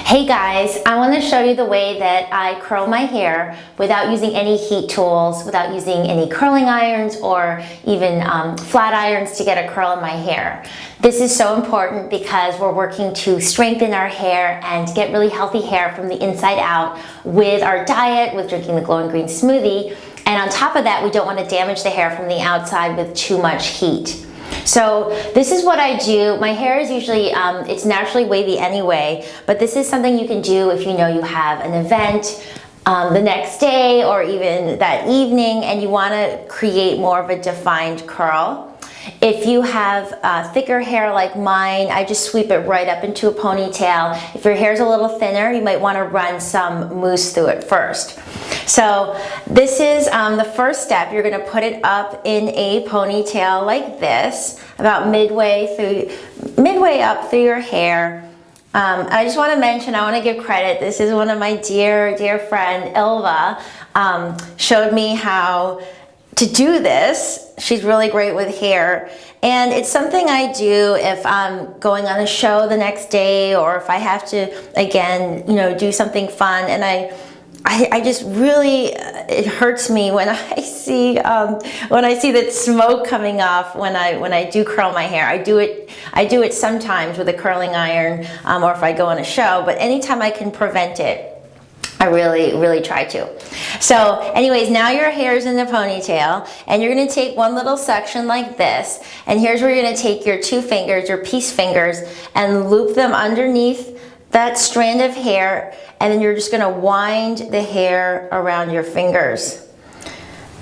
Hey guys, I want to show you the way that I curl my hair without using any heat tools, without using any curling irons or even flat irons to get a curl in my hair. This is so important because we're working to strengthen our hair and get really healthy hair from the inside out with our diet, with drinking the Glowing Green smoothie. And on top of that, we don't want to damage the hair from the outside with too much heat. So this is what I do. My hair is usually, it's naturally wavy anyway, but this is something you can do if you know you have an event the next day or even that evening and you want to create more of a defined curl. If you have thicker hair like mine, I just sweep it right up into a ponytail. If your hair is a little thinner, you might want to run some mousse through it first. So this is the first step. You're going to put it up in a ponytail like this, about midway up through your hair. I just want to mention, I want to give credit. This is one of my dear friend, Ilva, showed me how to do this. She's really great with hair, and it's something I do if I'm going on a show the next day or if I have to, again, do something fun. And I just really, it hurts me when I see that smoke coming off when I do curl my hair. I do it sometimes with a curling iron or if I go on a show, but anytime I can prevent it, I really try to. So anyways, now your hair is in the ponytail and you're going to take one little section like this, and here's where you're going to take your two fingers, your peace fingers, and loop them underneath that strand of hair, and then you're just going to wind the hair around your fingers.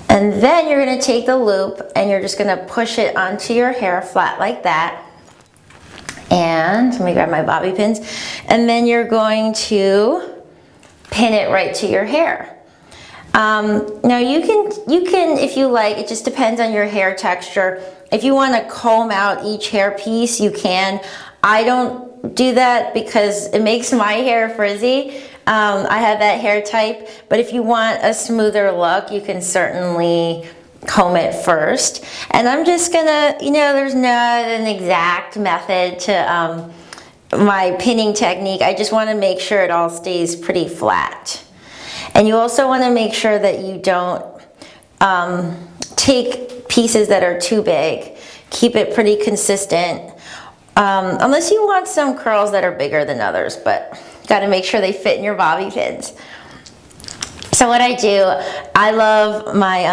And then you're going to take the loop and you're just going to push it onto your hair flat like that. And let me grab my bobby pins. And then you're going to pin it right to your hair. Now you can, if you like, it just depends on your hair texture. If you want to comb out each hair piece, you can. I don't do that because it makes my hair frizzy. I have that hair type, but if you want a smoother look, you can certainly comb it first. And I'm just gonna, there's not an exact method to my pinning technique. I just want to make sure it all stays pretty flat. And you also want to make sure that you don't take pieces that are too big. Keep it pretty consistent. Unless you want some curls that are bigger than others, but you got to make sure they fit in your bobby pins. So what I do, I love my,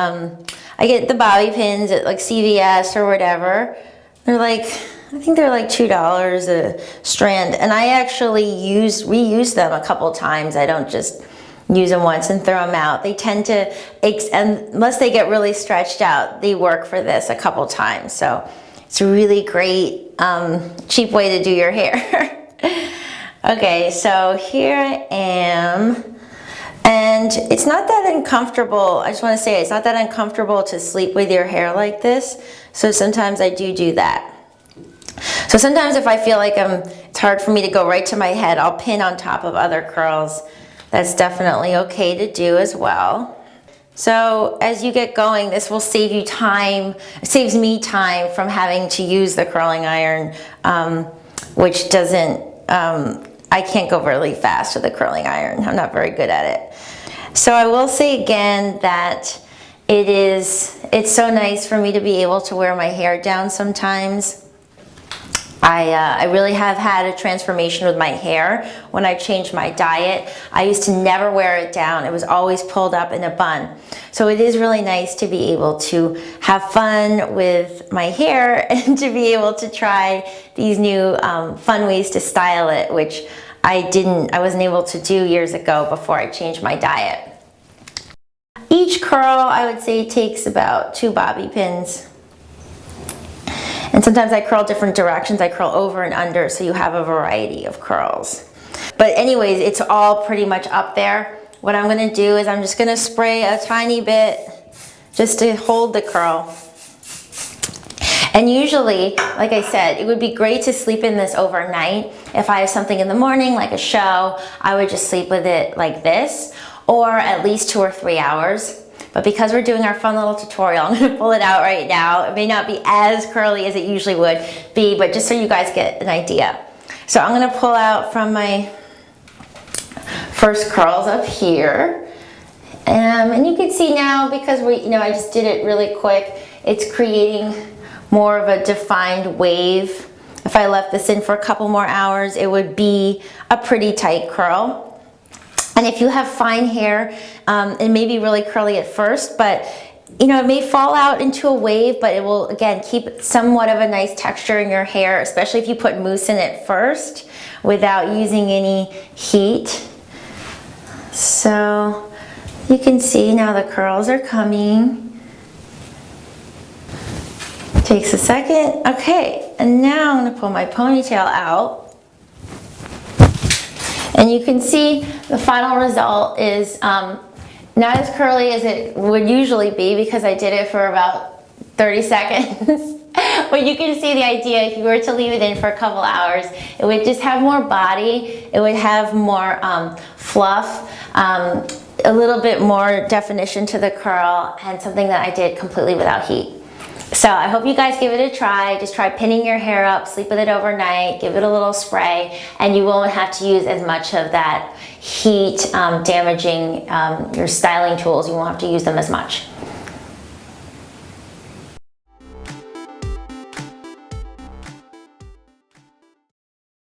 I get the bobby pins at like CVS or whatever. They're like, I think they're like $2 a strand, and I actually reuse them a couple times. I don't just use them once and throw them out. They tend to, unless they get really stretched out, they work for this a couple times. So it's a really great, cheap way to do your hair. Okay, so here I am, and it's not that uncomfortable. I just want to say it's not that uncomfortable to sleep with your hair like this. So sometimes I do that. So sometimes if I feel like it's hard for me to go right to my head, I'll pin on top of other curls. That's definitely okay to do as well. So as you get going, this will save you time. It saves me time from having to use the curling iron, which doesn't, I can't go really fast with a curling iron. I'm not very good at it. So I will say again that it's so nice for me to be able to wear my hair down sometimes. I really have had a transformation with my hair when I changed my diet. I used to never wear it down. It was always pulled up in a bun. So it is really nice to be able to have fun with my hair and to be able to try these new fun ways to style it, which I wasn't able to do years ago before I changed my diet. Each curl, I would say, takes about 2 bobby pins. And sometimes I curl different directions. I curl over and under, so you have a variety of curls. But anyways, it's all pretty much up there. What I'm gonna do is I'm just gonna spray a tiny bit just to hold the curl. And usually, like I said, it would be great to sleep in this overnight. If I have something in the morning, like a show, I would just sleep with it like this, or at least 2 or 3 hours. But because we're doing our fun little tutorial, I'm gonna pull it out right now. It may not be as curly as it usually would be, but just so you guys get an idea. So I'm gonna pull out from my first curls up here. And you can see now, because I just did it really quick, it's creating more of a defined wave. If I left this in for a couple more hours, it would be a pretty tight curl. And if you have fine hair, it may be really curly at first, but it may fall out into a wave, but it will, again, keep somewhat of a nice texture in your hair, especially if you put mousse in it first without using any heat. So you can see now the curls are coming. Takes a second. Okay, and now I'm going to pull my ponytail out. And you can see the final result is not as curly as it would usually be, because I did it for about 30 seconds. But you can see the idea. If you were to leave it in for a couple hours, it would just have more body. It would have more fluff, a little bit more definition to the curl, and something that I did completely without heat. So I hope you guys give it a try. Just try pinning your hair up, sleep with it overnight, give it a little spray, and you won't have to use as much of that heat damaging your styling tools. You won't have to use them as much.